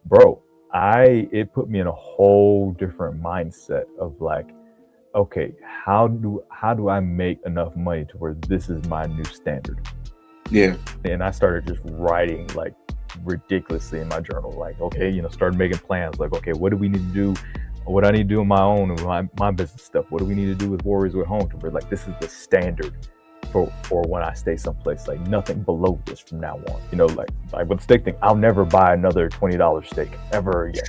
bro, it put me in a whole different mindset of like, okay, how do I make enough money to where this is my new standard? Yeah. And I started just writing like ridiculously in my journal, like, okay, started making plans, like, okay, what do we need to do? What I need to do on my own and my business stuff. What do we need to do with Warriors with Home? To where like this is the standard for when I stay someplace, like nothing below this from now on. Like with the steak thing, I'll never buy another $20 steak ever again.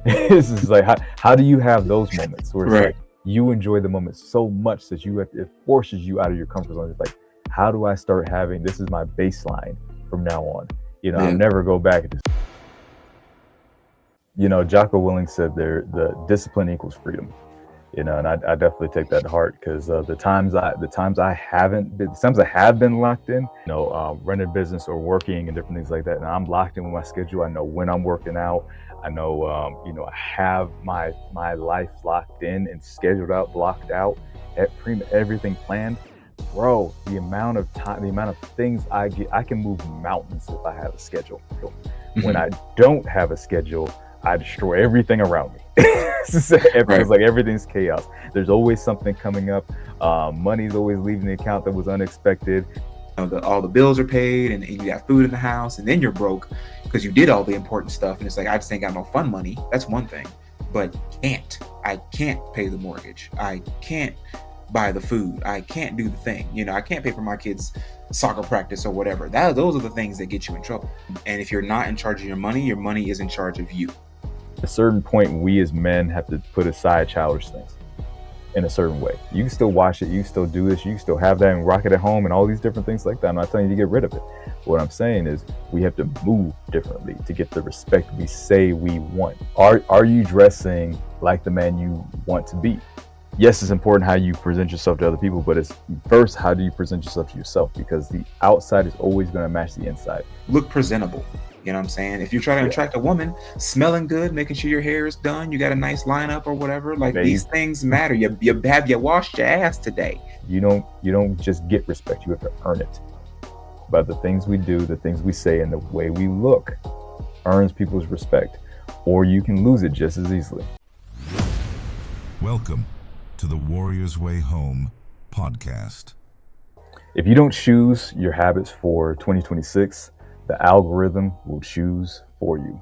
This is like, how do you have those moments where it's Right. like you enjoy the moment so much that it forces you out of your comfort zone? It's like, how do I start having this is my baseline from now on? I'll Yeah. never go back to this. Jocko Willink said the discipline equals freedom. And I definitely take that to heart, because the times I have been locked in, running business or working and different things like that, and I'm locked in with my schedule. I know when I'm working out. I know, I have my life locked in and scheduled out, blocked out, everything planned. Bro, the amount of time, the amount of things I get, I can move mountains if I have a schedule. When I don't have a schedule, I destroy everything around me. It's like everything's chaos. There's always something coming up. Money's always leaving the account that was unexpected. All the bills are paid and you got food in the house, and then you're broke because you did all the important stuff, and it's like, I just ain't got no fun money. That's one thing. But I can't pay the mortgage. I can't buy the food. I can't do the thing. I can't pay for my kids' soccer practice or whatever. Those are the things that get you in trouble. And if you're not in charge of your money is in charge of you. At a certain point, we as men have to put aside childish things in a certain way. You can still watch it, you can still do this, you can still have that and rock it at home and all these different things like that. I'm not telling you to get rid of it. What I'm saying is we have to move differently to get the respect we say we want. Are you dressing like the man you want to be? Yes, it's important how you present yourself to other people, but it's first, how do you present yourself to yourself? Because the outside is always going to match the inside. Look presentable. You know what I'm saying? If you're trying to attract a woman, smelling good, making sure your hair is done, you got a nice lineup or whatever, like these things matter. You washed your ass today. You don't just get respect, you have to earn it. But the things we do, the things we say, and the way we look earns people's respect, or you can lose it just as easily. Welcome to the Warriors Way Home podcast. If you don't choose your habits for 2026, the algorithm will choose for you.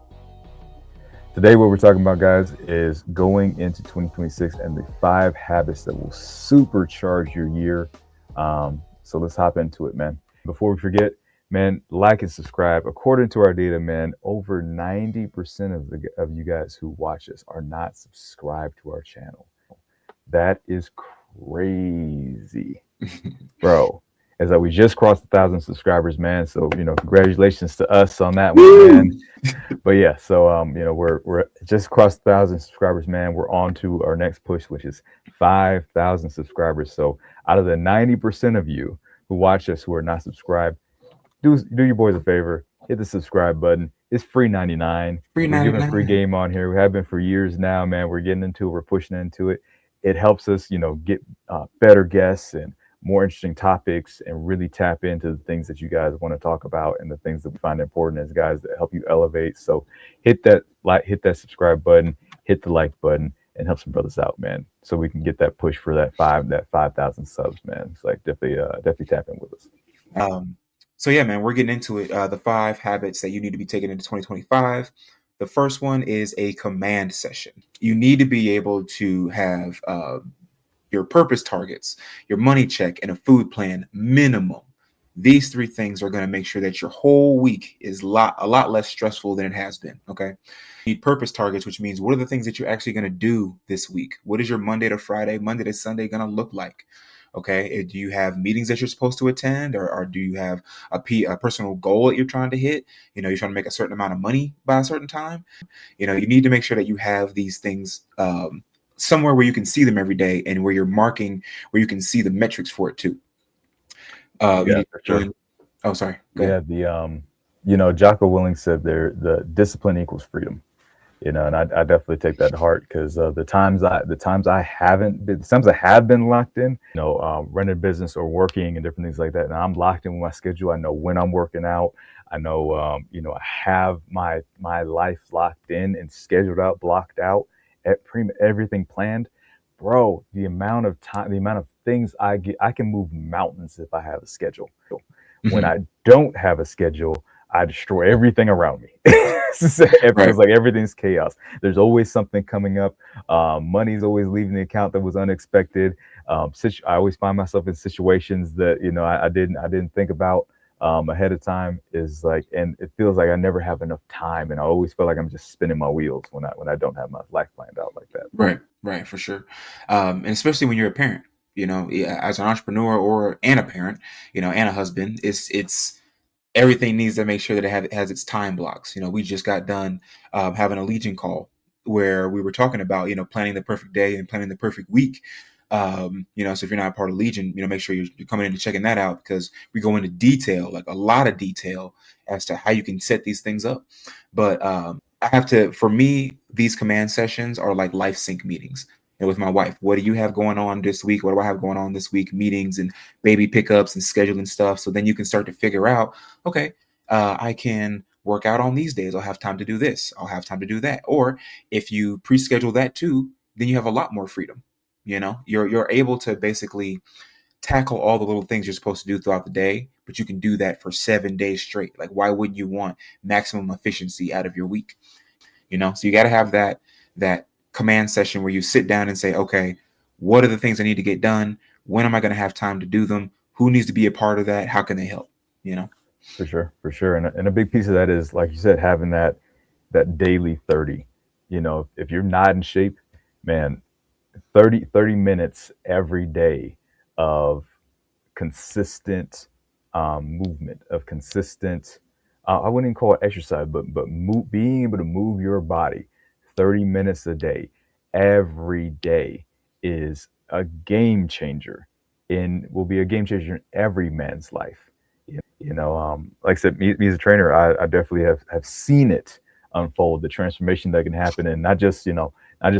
Today, what we're talking about, guys, is going into 2026 and the 5 habits that will supercharge your year. So let's hop into it, man. Before we forget, man, like and subscribe. According to our data, man, over 90% of you guys who watch us are not subscribed to our channel. That is crazy, bro. As we just crossed 1,000 subscribers, man. So, congratulations to us on that one, man. But yeah, so we're just crossed 1,000 subscribers, man. We're on to our next push, which is 5,000 subscribers. So out of the 90% of you who watch us who are not subscribed, do your boys a favor, hit the subscribe button. It's free 99. We're giving free game on here. We have been for years now, man. We're getting into it. We're pushing into it. It helps us, get better guests and more interesting topics, and really tap into the things that you guys want to talk about and the things that we find important as guys that help you elevate. So hit that subscribe button, hit the like button, and help some brothers out, man. So we can get that push for that 5,000 subs, man. It's like definitely tap in with us. So yeah, man, we're getting into it. The 5 habits that you need to be taking into 2025. The first one is a command session. You need to be able to have your purpose targets, your money check, and a food plan minimum. These 3 things are going to make sure that your whole week is a lot less stressful than it has been. Okay. You need purpose targets, which means what are the things that you're actually going to do this week? What is your Monday to Friday, Monday to Sunday going to look like? Okay. Do you have meetings that you're supposed to attend, or do you have a personal goal that you're trying to hit? You're trying to make a certain amount of money by a certain time. You need to make sure that you have these things somewhere where you can see them every day, and where you're marking, where you can see the metrics for it too. For sure. Oh, sorry. Go ahead. Jocko Willink said the discipline equals freedom. And I definitely take that to heart because the times I have been locked in, running a business or working and different things like that, and I'm locked in with my schedule. I know when I'm working out. I know, I have my life locked in and scheduled out, blocked out, everything planned, bro. The amount of time, the amount of things I can move mountains if I have a schedule. When Mhm. I don't have a schedule, I destroy everything around me. It Right. feels like everything's chaos. There's always something coming up. Money's always leaving the account that was unexpected. I always find myself in situations that I didn't think about ahead of time. Is like, and it feels like I never have enough time, and I always feel like I'm just spinning my wheels when I don't have my life planned out like that. Right. Right. For sure. And especially when you're a parent, yeah, as an entrepreneur or and a parent, and a husband, it's everything needs to make sure that it has its time blocks. We just got done having a Legion call where we were talking about, planning the perfect day and planning the perfect week. So if you're not a part of Legion, make sure you're coming in and checking that out because we go into detail, like a lot of detail as to how you can set these things up. But for me, these command sessions are like life sync meetings. And with my wife, what do you have going on this week? What do I have going on this week? Meetings and baby pickups and scheduling stuff. So then you can start to figure out, okay, I can work out on these days. I'll have time to do this. I'll have time to do that. Or if you pre-schedule that too, then you have a lot more freedom. You're able to basically tackle all the little things you're supposed to do throughout the day, but you can do that for 7 days straight. Like, why wouldn't you want maximum efficiency out of your week? So you got to have that command session where you sit down and say, okay, what are the things I need to get done? When am I going to have time to do them? Who needs to be a part of that? How can they help? You know? For sure, and a big piece of that is, like you said, having that daily 30. If you're not in shape, man, 30 minutes every day of consistent movement, of consistent, I wouldn't even call it exercise, but being able to move your body 30 minutes a day every day is a game changer, will be a game changer in every man's life. Like I said, me as a trainer, I definitely have seen it unfold, the transformation that can happen, and not just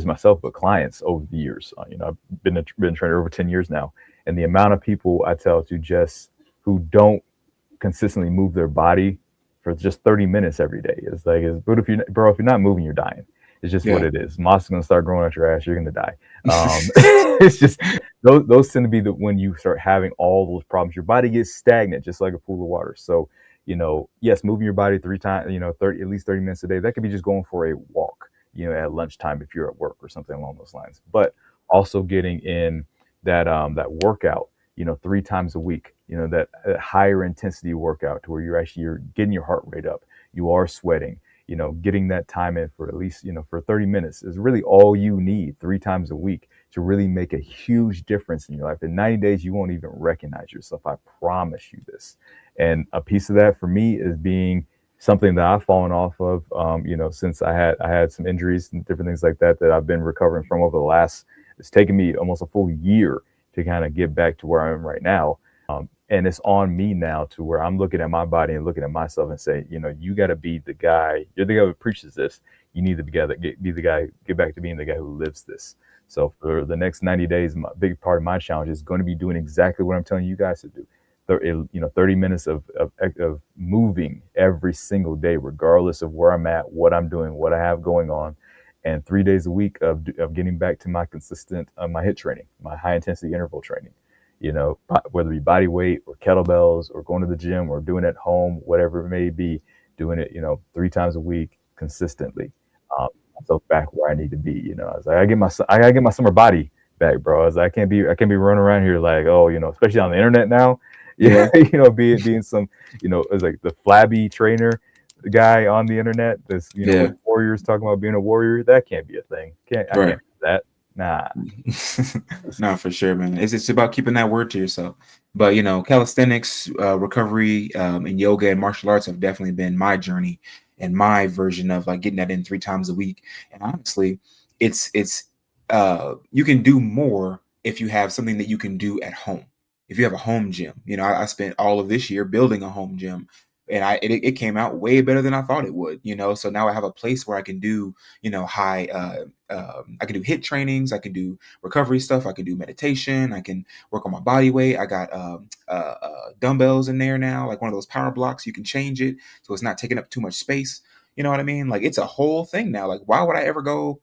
myself, but clients over the years. I've been a trainer over 10 years now, and the amount of people I tell to just who don't consistently move their body for just 30 minutes every day. It's like, but if you're not moving, you're dying. It's just what Yeah. it is. Moss is gonna start growing out your ass. You're gonna die. It's just those tend to be the when you start having all those problems. Your body gets stagnant, just like a pool of water. So, yes, moving your body 3 times, 30 minutes a day. That could be just going for a walk, at lunchtime if you're at work or something along those lines. But also getting in that workout, 3 times a week, that higher intensity workout to where you're getting your heart rate up, you are sweating, getting that time in for at least, for 30 minutes is really all you need 3 times a week to really make a huge difference in your life. In 90 days, you won't even recognize yourself. I promise you this. And a piece of that for me is being something that I've fallen off of, since I had some injuries and different things like that I've been recovering from over the last. It's taken me almost a full year to kind of get back to where I am right now. And it's on me now to where I'm looking at my body and looking at myself and say, you got to be the guy. You're the guy who preaches this. You need to be the guy, get back to being the guy who lives this. So for the next 90 days, my big part of my challenge is going to be doing exactly what I'm telling you guys to do. 30 minutes of moving every single day, regardless of where I'm at, what I'm doing, what I have going on, and 3 days a week of getting back to my consistent, my HIIT training, my high intensity interval training, whether it be body weight or kettlebells or going to the gym or doing it at home, whatever it may be, doing it, 3 times a week consistently. So back where I need to be, I was like, I gotta get my summer body back, bro. I was like, I can't be running around here like, oh, especially on the internet now, yeah, Yeah. being some, it's like the flabby trainer guy on the internet. This, with Yeah. warriors talking about being a warrior, that can't be a thing. I Right. can't do that. Nah. No, for sure, man. It's about keeping that word to yourself. But calisthenics, recovery, and yoga and martial arts have definitely been my journey and my version of like getting that in 3 times a week. And honestly, it's you can do more if you have something that you can do at home. If you have a home gym, I spent all of this year building a home gym. and it came out way better than I thought it would, you know. So now I have a place where I can do, you know, I can do hit trainings, I can do recovery stuff, I can do meditation, I can work on my body weight. I got dumbbells in there now, like one of those power blocks. You can change it so it's not taking up too much space. You know what I mean? Like it's a whole thing now. Like why would I ever go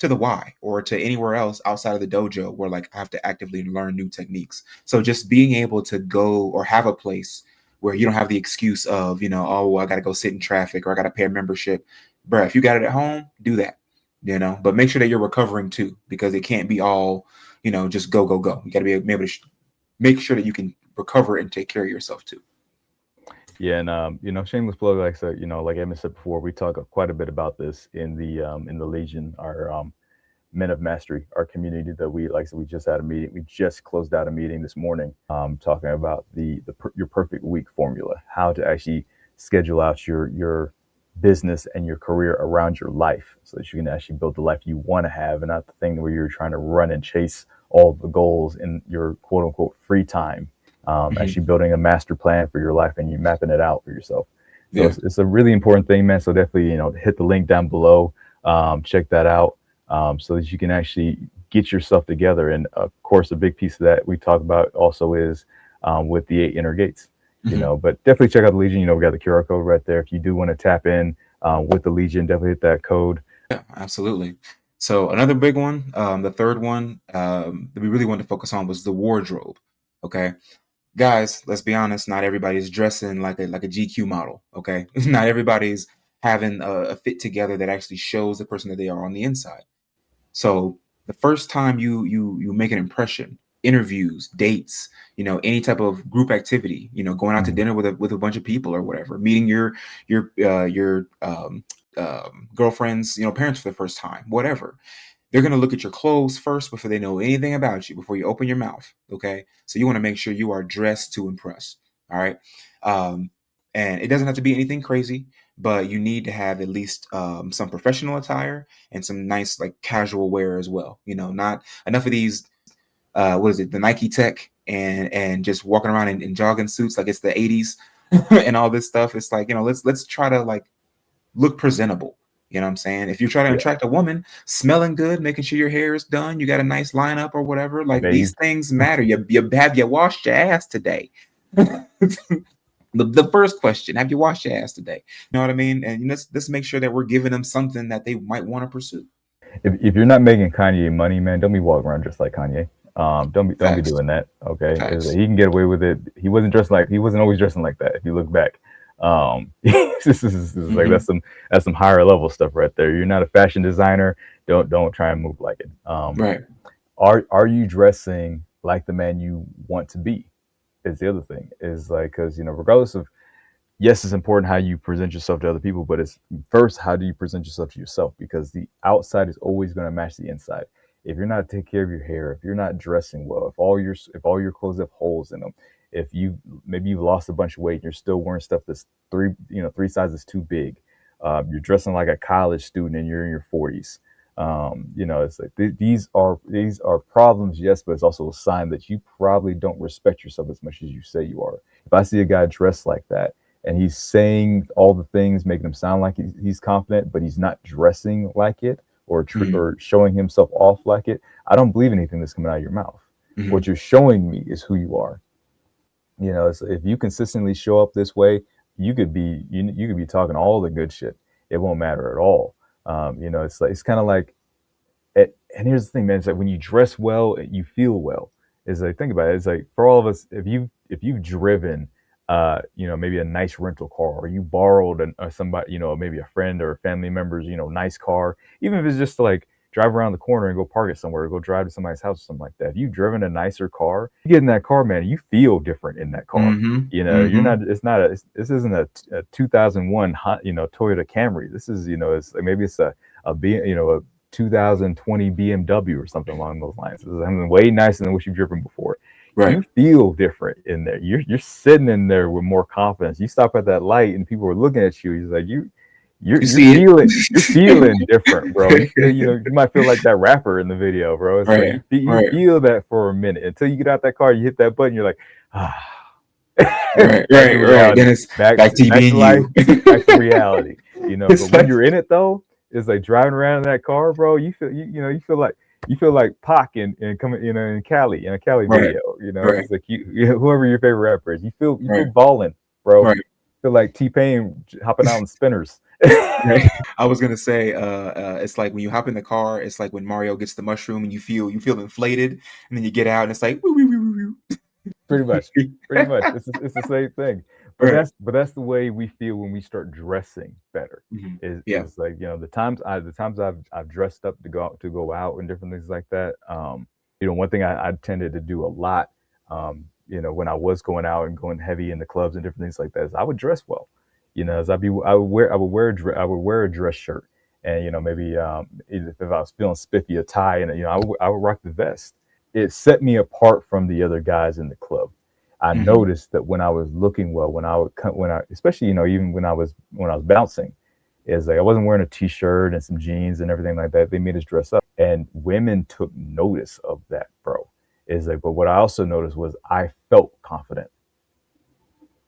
to the Y or to anywhere else outside of the dojo where like I have to actively learn new techniques? So just being able to go or have a place where you don't have the excuse of, you know, oh, well, I got to go sit in traffic or I got to pay a membership. Bruh, if you got it at home, do that, you know, but make sure that you're recovering too, because it can't be all, you know, just go, go, go. You got to be able to make sure that you can recover and take care of yourself too. Yeah, and shameless plug, like I said, like Emma said before, we talk quite a bit about this in the Legion, our Men of Mastery, our community that we like. So we just had a meeting. We just closed out a meeting this morning, talking about your perfect week formula, how to actually schedule out your business and your career around your life, so that you can actually build the life you want to have, and not the thing where you're trying to run and chase all the goals in your quote unquote free time. Mm-hmm. Actually building a master plan for your life and you mapping it out for yourself. So Yeah. it's a really important thing, man. So definitely, hit the link down below, check that out, so that you can actually get yourself together. And of course, a big piece of that we talk about also is with the 8 inner gates. Mm-hmm. But definitely check out the Legion. We got the QR code right there. If you do want to tap in with the Legion, definitely hit that code. Yeah, absolutely. So another big one, the third one that we really wanted to focus on was the wardrobe. Okay, guys, let's be honest. Not everybody's dressing like a GQ model. Okay, not everybody's having a fit together that actually shows the person that they are on the inside. So the first time you make an impression, interviews, dates, you know, any type of group activity, you know, going out to Mhm. dinner with a bunch of people or whatever, meeting your girlfriend's, you know, parents for the first time, whatever. They're going to look at your clothes first before they know anything about you, before you open your mouth. Okay. So you want to make sure you are dressed to impress. All right. Um, and it doesn't have to be anything crazy, but you need to have at least some professional attire and some nice, like casual wear as well. You know, not enough of these, what is it, the Nike Tech and just walking around in jogging suits like it's the 80s and all this stuff. It's like, you know, let's try to like look presentable. You know what I'm saying? If you're trying to Yeah, attract a woman, smelling good, making sure your hair is done, you got a nice lineup or whatever, like these bathed. things matter. You washed your ass today? The first question, have you washed your ass today? You know what I mean? And let's make sure that we're giving them something that they might want to pursue. If you're not making Kanye money, man, don't be walking around just like Kanye. Don't be Facts. doing that. Okay, Facts. he can get away with it. He wasn't always dressing like that. If you look back, this is like Hmm. that's some higher level stuff right there. You're not a fashion designer. Don't try and move like it. Right. Are you dressing like the man you want to be? Is the other thing is like, because regardless of, yes, it's important how you present yourself to other people, but it's first, how do you present yourself to yourself? Because the outside is always going to match the inside. If you're not taking care of your hair, if you're not dressing well, if all your clothes have holes in them, if you've lost a bunch of weight and you're still wearing stuff that's three sizes too big, you're dressing like a college student and you're in your 40s. It's like these are problems, yes, but it's also a sign that you probably don't respect yourself as much as you say you are. If I see a guy dressed like that, and he's saying all the things, making him sound like he's confident, but he's not dressing like it, Hmm. or showing himself off like it, I don't believe anything that's coming out of your mouth. Hmm. What you're showing me is who you are. So if you consistently show up this way, you could be talking all the good shit. It won't matter at all. It's kind of like, and here's the thing, man. It's like when you dress well, you feel well. It's like, think about it. It's like, for all of us, if you've driven, maybe a nice rental car, or you borrowed somebody, maybe a friend or a family member's, nice car, even if it's just to like drive around the corner and go park it somewhere, or go drive to somebody's house or something like that. If you've driven a nicer car, you get in that car, man, you feel different in that car. Hmm. You're Hmm. not. It's not a. This isn't a 2001, Toyota Camry. This is, it's like, maybe it's a B, a 2020 BMW or something along those lines. It's something way nicer than what you've driven before. Right. You feel different in there. You're sitting in there with more confidence. You stop at that light and people are looking at you. He's like, you're You you're see feeling different, bro. You feel, it. you might feel like that rapper in the video, bro. It's like Right. you Right. feel that for a minute until you get out that car, you hit that button, you're like, ah. Right, Back to right, right. Then reality. it's back to you Back to being life. you. Back to reality. But It's when like you're in it though, it's like driving around in that car, bro. You feel like Pac in coming in Cali in a Cali right, video. right, It's like whoever your favorite rapper is. You feel right, balling, bro. right, Feel like T-Pain hopping out in spinners. right. I was gonna say, it's like when you hop in the car, it's like when Mario gets the mushroom and you feel inflated, and then you get out and it's like woo, woo, woo, woo, Pretty much. woo. Pretty much. It's the same thing. Right. But that's the way we feel when we start dressing better. Mhm. Yeah. Is like, the times I've dressed up to go out and different things like that. One thing I tended to do a lot, when I was going out and going heavy in the clubs and different things like that, is I would dress well. As I would wear a dress shirt, and maybe if I was feeling spiffy, a tie, and I would rock the vest. It set me apart from the other guys in the club. I Mhm. noticed that when I was looking well, when I especially even when I was bouncing, is like I wasn't wearing a t-shirt and some jeans and everything like that. They made us dress up, and women took notice of that, bro. Is like, but what I also noticed was I felt confident.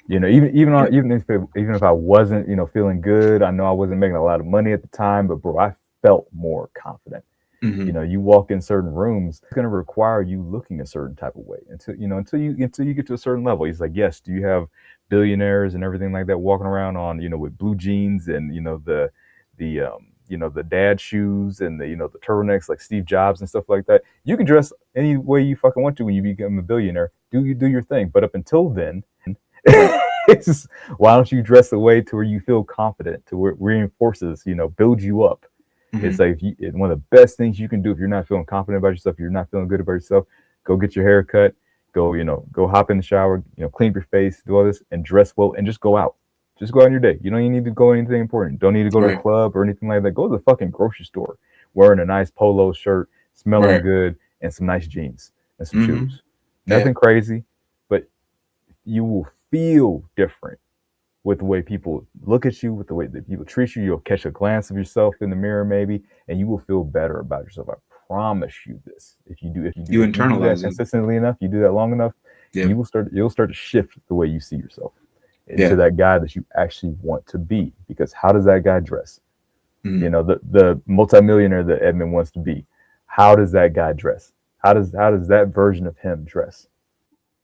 Yep. Even if I wasn't feeling good, I know I wasn't making a lot of money at the time, but bro, I felt more confident. Mhm. You walk in certain rooms, it's going to require you looking a certain type of way until you get to a certain level. He's like, yes, do you have billionaires and everything like that walking around on with blue jeans and the dad shoes and the turtlenecks like Steve Jobs and stuff like that. You can dress any way you fucking want to when you become a billionaire. Do your thing, but up until then, Right. it's just, why don't you dress a way to where you feel confident, to where it reinforces, builds you up. It's Mhm. like one of the best things you can do if you're not feeling confident about yourself, you're not feeling good about yourself, go get your hair cut, go hop in the shower, clean up your face, do all this, and dress well, and just go out. Just go out on your day. You don't even need to go anything important. Don't need to go to a Right. club or anything like that. Go to the fucking grocery store wearing a nice polo shirt, smelling Right. good, and some nice jeans and some Mhm. shoes. Yeah. Nothing crazy, but you will feel different with the way people look at you, with the way that people treat you. You'll catch a glance of yourself in the mirror, maybe, and you will feel better about yourself. I promise you this. You If you do that internalize it. consistently enough, you do that long enough, Yeah. you'll start to shift the way you see yourself into Yeah. that guy that you actually want to be. Because how does that guy dress? Mhm. The multimillionaire that Edmund wants to be. How does that guy dress? How does that version of him dress?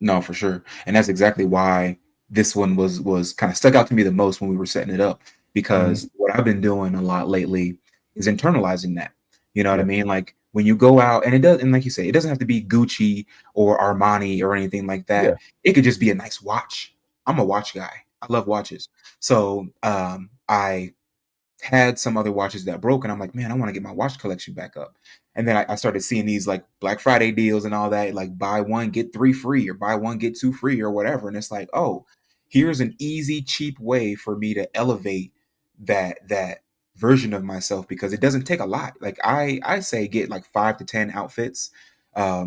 No, for sure. And that's exactly why this one was kind of stuck out to me the most when we were setting it up, Mm-hmm. because what I've been doing a lot lately is internalizing that. You know what I Yeah, mean? Like when you go out and and like you say, it doesn't have to be Gucci or Armani or anything like that. yeah, It could just be a nice watch. I'm a watch guy. I love watches. So I had some other watches that broke, and I'm like, man, I want to get my watch collection back up. And then I started seeing these like Black Friday deals and all that, like buy one get three free or buy one get two free or whatever. And it's like, oh, here's an easy, cheap way for me to elevate that version of myself, because it doesn't take a lot. Like I say get like 5 to 10 outfits,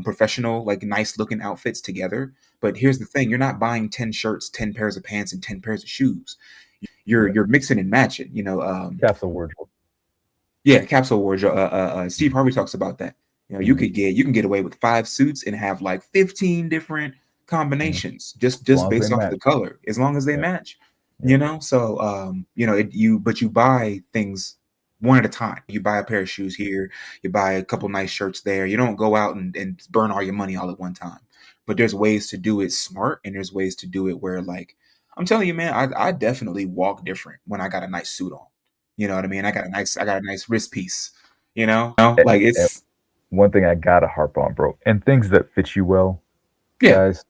professional, like nice looking outfits together. But here's the thing: you're not buying 10 shirts, 10 pairs of pants, and 10 pairs of shoes. You're yeah. you're mixing and matching. Capsule wardrobe. Yeah, capsule wardrobe. Steve Harvey talks about that. Mm-hmm. You can get away with 5 suits and have like 15 different Mm-hmm. combinations As just long as they based off of the match. color, as long as they Yeah, match. yeah. So you buy things one at a time. You buy a pair of shoes here, you buy a couple nice shirts there. You don't go out and burn all your money all at one time. But there's ways to do it smart, and there's ways to do it where, like, I'm telling you, man, I definitely walk different when I got a nice suit on. You know what I mean? I got a nice wrist piece, like And it's one thing I gotta harp on, bro, and things that fit you well, yeah. guys.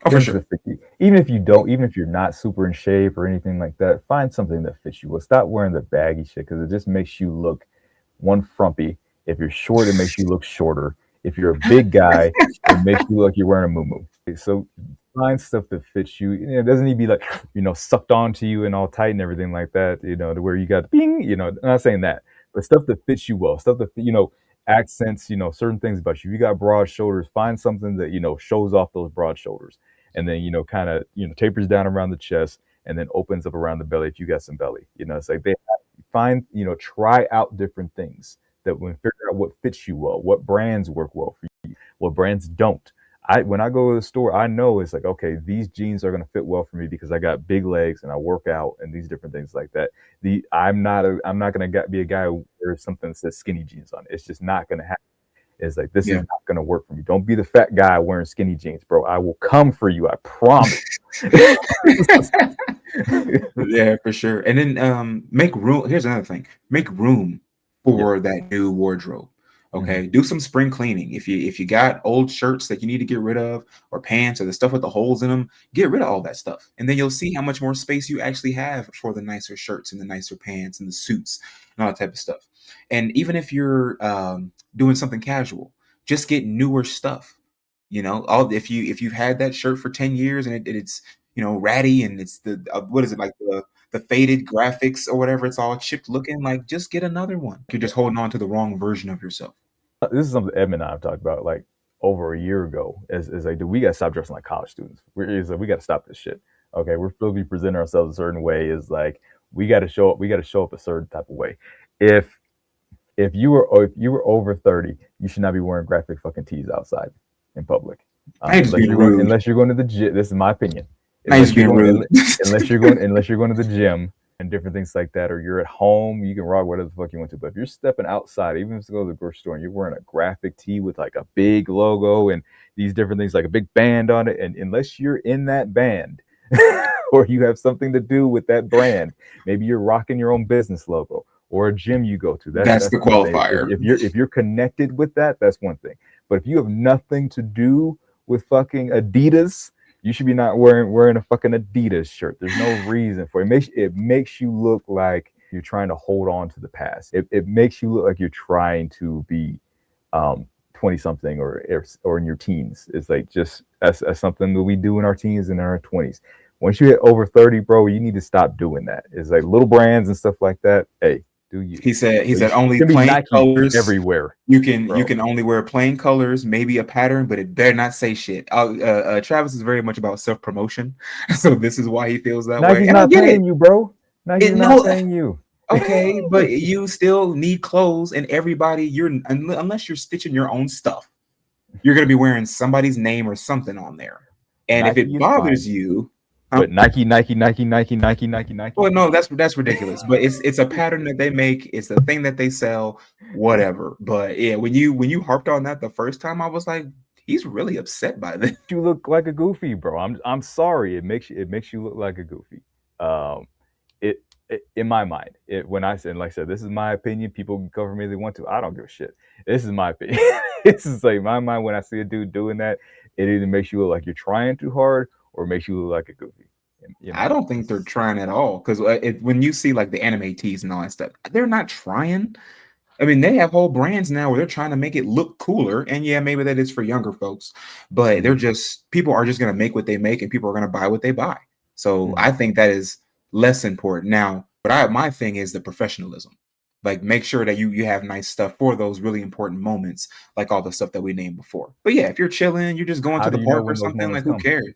Oh, for Things sure. that fit you. Even if you're not super in shape or anything like that, find something that fits you well. Stop wearing the baggy shit because it just makes you look one frumpy. If you're short, it makes you look shorter. If you're a big guy, it makes you look like you're wearing a muumuu. So find stuff that fits you. It doesn't need to be like sucked onto you and all tight and everything like that. To where you got bing. I'm not saying that, but stuff that fits you well. Stuff that accents. Certain things about you. If you got broad shoulders, find something that shows off those broad shoulders, and then kind of tapers down around the chest, and then opens up around the belly if you got some belly. It's like they find try out different things that when figure out what fits you well, what brands work well for you, what brands don't. When I go to the store, I know it's like, okay, these jeans are gonna fit well for me because I got big legs and I work out and these different things like that. I'm not gonna be a guy who wears something that says skinny jeans on it. It's just not gonna happen. It's like this is Yeah. not gonna work for me. Don't be the fat guy wearing skinny jeans, bro. I will come for you. I promise. Yeah, for sure. And then make room. Here's another thing. Make room Yeah. for that new wardrobe. Mhm. Okay. Do some spring cleaning. If you got old shirts that you need to get rid of, or pants or the stuff with the holes in them, get rid of all that stuff. And then you'll see how much more space you actually have for the nicer shirts and the nicer pants and the suits and all that type of stuff. And even if you're doing something casual, just get newer stuff. All if you've had that shirt for 10 years and it's ratty, and it's the what is it, like the faded graphics or whatever, it's all chipped looking, like just get another one. You're just holding on to the wrong version of yourself. This is something Edmund and I have talked about like over a year ago. Is like, dude, we gotta stop dressing like college students. We gotta stop this shit. Okay, we're supposed to be presenting ourselves a certain way. Is like we gotta show up. We gotta show up a certain type of way. If if you were over 30, you should not be wearing graphic fucking tees outside in public. I ain't just being rude. Unless you're going to the gym. This is my opinion. I ain't just being rude. Unless you're going to the gym and different things like that, or you're at home, you can rock whatever the fuck you want to. But if you're stepping outside, even if you go to the grocery store and you're wearing a graphic tee with like a big logo and these different things, like a big band on it, and unless you're in that band or you have something to do with that brand, maybe you're rocking your own business logo or a gym you go to. That's That's the one thing. qualifier. If you're connected with that, that's one thing. But if you have nothing to do with fucking Adidas, you should be not wearing a fucking Adidas shirt. There's no reason for it. It makes you look like you're trying to hold on to the past. It makes you look like you're trying to be 20 something or in your teens. It's like just that's something that we do in our teens and in our 20s. Once you hit over 30, bro, you need to stop doing that. It's like little brands and stuff like that. Hey, do you? He said It only should be plain Nike colors. everywhere, You bro. can only wear plain colors, maybe a pattern, but it better not say shit. Travis is very much about self promotion, so this is why he feels that way, Nike's and I not get it. paying you, bro. Nike's It not no, paying you. okay, but you still need clothes, and everybody, unless you're stitching your own stuff, you're gonna be wearing somebody's name or something on there, and if Nike it is fine, bothers you, huh? but Nike. Well, no, that's ridiculous. But it's a pattern that they make. It's a thing that they sell, whatever. But yeah, when you harped on that the first time, I was like, he's really upset by this. You look like a goofy, bro. I'm sorry. It makes you look like a goofy. Um, it in my mind, when I said, like I said, this is my opinion. People can cover me if they want to. I don't give a shit. This is my opinion. This is like my mind. When I see a dude doing that, it either makes you look like you're trying too hard or makes you look like a goofy. In my I don't mind, think this they're is trying at all because when you see like the anime tees and all that stuff, they're not trying. I mean, they have whole brands now where they're trying to make it look cooler, and yeah, maybe that is for younger folks, but mm-hmm, people are just going to make what they make, and people are going to buy what they buy. So mm-hmm. I think that is less important now. But my thing is the professionalism. Like, make sure that you have nice stuff for those really important moments, like all the stuff that we named before. But yeah, if you're chilling, you're just going How to do the you know park or when those something, moments like who come? cares?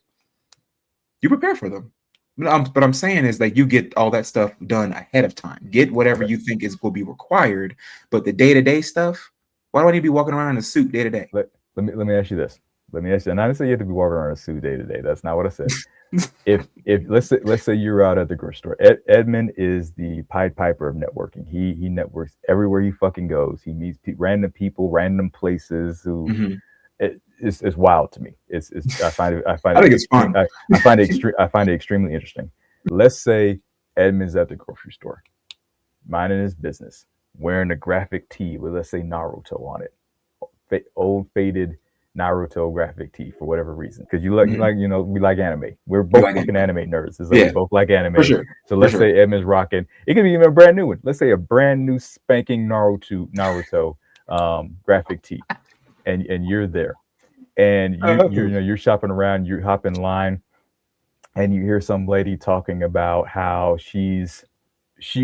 You prepare for them. But I'm saying is like you get all that stuff done ahead of time. Get whatever Okay, you think is will be required, but the day to day stuff, why do I need to be walking around in a suit day to day? let me ask you this. Let me ask you, and I didn't say you have to be walking around in a suit day to day. That's not what I said. If let's say you're out at the grocery store. Edmund is the Pied Piper of networking. He networks everywhere he fucking goes. He meets random people, random places. Mhm. It's wild to me. I find I it think it's extreme. fun. I find it extremely interesting. Let's say Edmund's at the grocery store, minding his business, wearing a graphic tee with, let's say, Naruto on it, old faded Naruto graphic tee for whatever reason. Because Mhm. we like anime. We're You both like fucking anime. anime nerds. It's like we Yeah, both like for anime. sure. So For let's sure. say Edmund's rocking. It could be even a brand new one. Let's say a brand new spanking Naruto graphic tee, and you're there, and you're shopping around. You hop in line, and you hear some lady talking about how she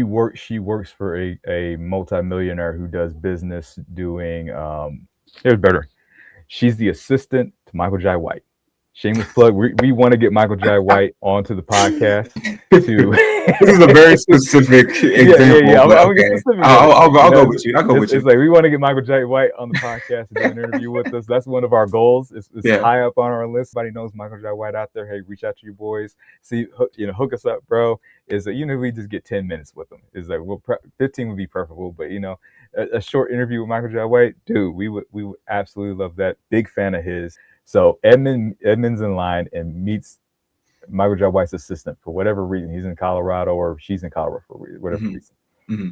works for a multimillionaire who does business doing here's better. She's the assistant to Michael Jai White. shameless plug. We want to get Michael Jai White onto the podcast to. This is a very specific example, Yeah. but I'm gonna get okay, specific with it. I'll go It's, with you. I'll go with it's you. like we want to get Michael Jai White on the podcast to do an interview with us. That's one of our goals. It's Yeah. high up on our list. Everybody knows Michael Jai White out there. Hey, reach out to your boys. See, hook us up, bro. Is that we just get 10 minutes with them. Is like 15 would be preferable, but a short interview with Michael Jai White, dude, we would absolutely love that. Big fan of his. So Edmund's in line and meets Michael Jai White's assistant for whatever reason. He's in Colorado or she's in Colorado for whatever reason. Mm-hmm.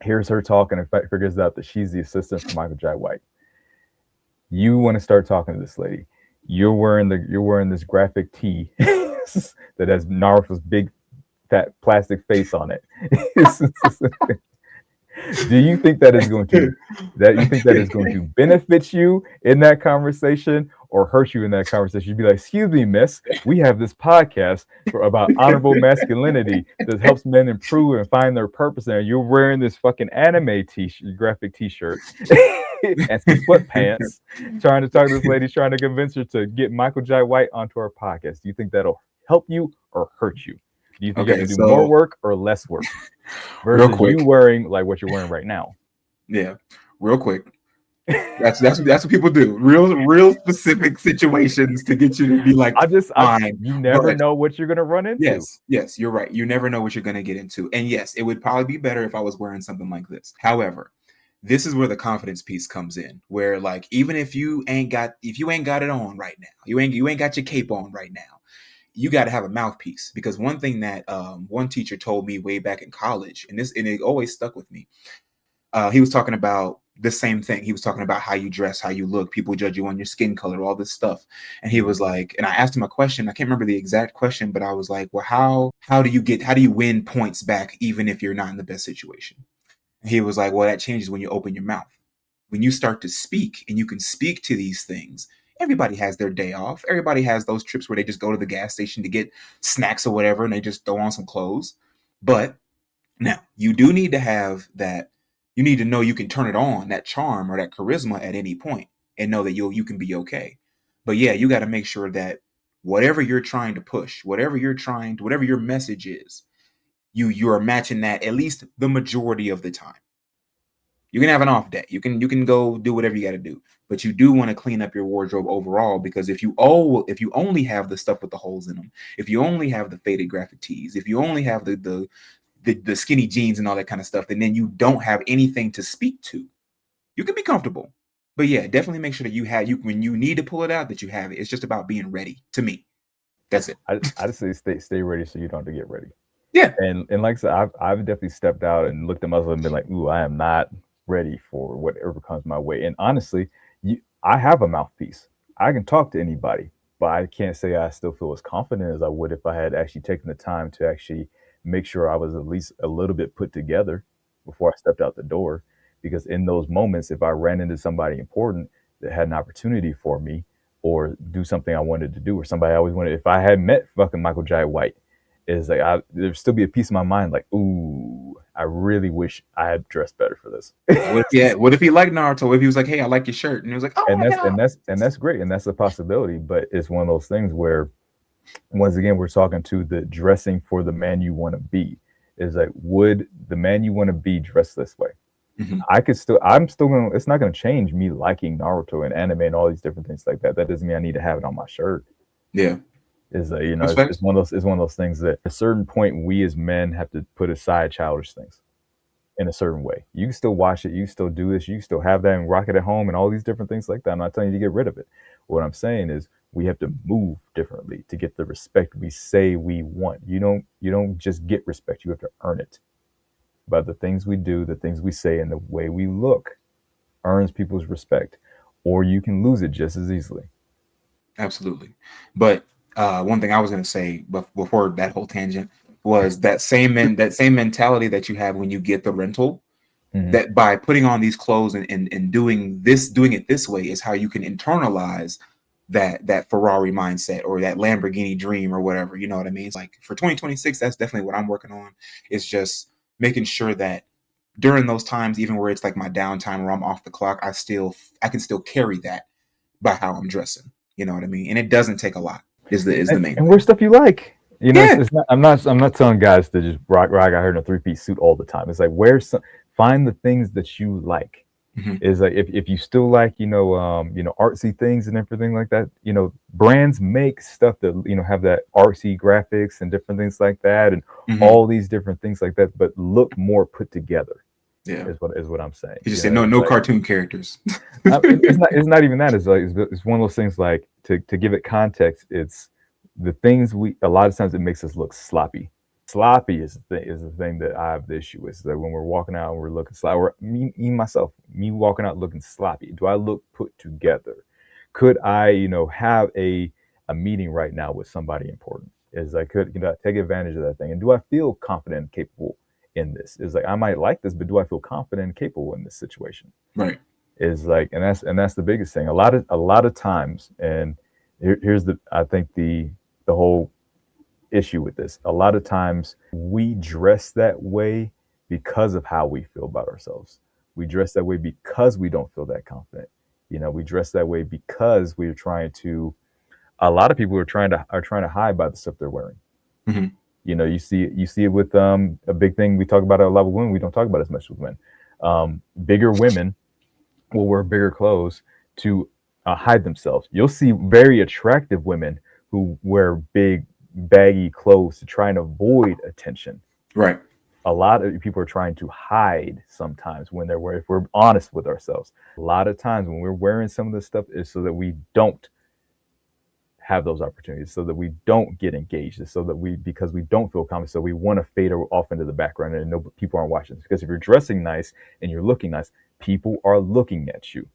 Hears her talking and figures out that she's the assistant for Michael Jai White. You want to start talking to this lady. You're wearing this graphic tee that has Naruto's big fat plastic face on it. Do you think that is going to benefit you in that conversation or hurt you in that conversation? You'd be like, "Excuse me, miss, we have this podcast about honorable masculinity that helps men improve and find their purpose, and you're wearing this fucking anime graphic t-shirt and some sweatpants, trying to talk to this lady, trying to convince her to get Michael Jai White onto our podcast. Do you think that'll help you or hurt you? Do you think you have to do more work or less work versus you wearing like what you're wearing right now?" Yeah, real quick. That's what people do. Real specific situations to get you to be like, you never know what you're gonna run into. Yes, you're right. You never know what you're gonna get into. And yes, it would probably be better if I was wearing something like this. However, this is where the confidence piece comes in, where like even if you ain't got it on right now, you ain't got your cape on right now, you got to have a mouthpiece. Because one thing that one teacher told me way back in college, and it always stuck with me. He was talking about the same thing. He was talking about how you dress, how you look, people judge you on your skin color, all this stuff. And he was like, and I asked him a question. I can't remember the exact question, but I was like, well, how do you win points back even if you're not in the best situation? And he was like, well, that changes when you open your mouth. When you start to speak and you can speak to these things, everybody has their day off. Everybody has those trips where they just go to the gas station to get snacks or whatever, and they just throw on some clothes. But now you do need to have that. You need to know you can turn it on, that charm or that charisma at any point, and know that you can be okay. But yeah, you got to make sure that whatever you're trying to push, whatever your message is, you are matching that at least the majority of the time. You can have an off day. You can go do whatever you got to do, but you do want to clean up your wardrobe overall, because if you only have the stuff with the holes in them, if you only have the faded graphic tees, if you only have the skinny jeans and all that kind of stuff, and then you don't have anything to speak to, you can be comfortable. But yeah, definitely make sure that when you need to pull it out, that you have it. It's just about being ready. To me, that's it. I just say stay ready so you don't have to get ready. Yeah. And like I said, I've definitely stepped out and looked at myself and been like, ooh, I am not ready for whatever comes my way. And honestly, I have a mouthpiece. I can talk to anybody, but I can't say I still feel as confident as I would if I had actually taken the time to actually make sure I was at least a little bit put together before I stepped out the door. Because in those moments, if I ran into somebody important that had an opportunity for me or do something I wanted to do, or somebody I always wanted, if I had met fucking Michael Jai White, is like there'd still be a piece of my mind like, ooh, I really wish I had dressed better for this. What if he liked Naruto? What if he was like, hey, I like your shirt, and he was like, oh and my that's God. that's great, and that's a possibility. But it's one of those things where, once again, we're talking to the dressing for the man you want to be. Is like, would the man you want to be dress this way? Mm-hmm. I'm still gonna. It's not gonna change me liking Naruto and anime and all these different things like that. That doesn't mean I need to have it on my shirt. Yeah. Is it's one of those things that at a certain point we as men have to put aside childish things in a certain way. You can still watch it, you can still do this, you can still have that and rock it at home and all these different things like that. I'm not telling you to get rid of it. What I'm saying is we have to move differently to get the respect we say we want. You don't just get respect, you have to earn it. By the things we do, the things we say, and the way we look earns people's respect. Or you can lose it just as easily. Absolutely. But one thing I was going to say before that whole tangent was that same mentality that you have when you get the rental, Mm-hmm. that by putting on these clothes and doing it this way is how you can internalize that Ferrari mindset or that Lamborghini dream or whatever. You know what I mean? It's like for 2026, that's definitely what I'm working on. It's just making sure that during those times, even where it's like my downtime or I'm off the clock, I can still carry that by how I'm dressing. You know what I mean? And it doesn't take a lot. Is the main And thing. wear stuff you like. You know, Yeah. it's not. I'm not telling guys to just rock out here in a 3-piece suit all the time. It's like wear some. Find the things that you like. Hmm. Is like if you still like artsy things and everything like that. Brands make stuff that have that artsy graphics and different things like that, and Hmm. all these different things like that, but look more put together. Yeah. Is what I'm saying. You just said no, It's no like cartoon characters. it's not even that. It's one of those things like to give it context. It's the things we a lot of times it makes us look sloppy. Sloppy is the thing that I have the issue with. Is that when we're walking out and we're looking sloppy, or me walking out looking sloppy. Do I look put together? Could I have a meeting right now with somebody important? Is I could take advantage of that thing, and do I feel confident and capable in this? Is like I might like this, but do I feel confident and capable in this situation? Right. Is like and that's the biggest thing a lot of times. And here's the I think the whole issue with this. A lot of times we dress that way because of how we feel about ourselves. We dress that way because we don't feel that confident. We dress that way because we're trying to a lot of people are trying to hide by the stuff they're wearing. Hmm. You see it with a big thing we talk about a lot with women. We don't talk about as much with men. Bigger women will wear bigger clothes to hide themselves. You'll see very attractive women who wear big, baggy clothes to try and avoid attention. Right. A lot of people are trying to hide sometimes when they're wearing, if we're honest with ourselves. A lot of times when we're wearing some of this stuff is so that we don't have those opportunities, so that we don't get engaged, so that because we don't feel confident, so we want to fade off into the background and no people aren't watching. Because if you're dressing nice and you're looking nice, people are looking at you.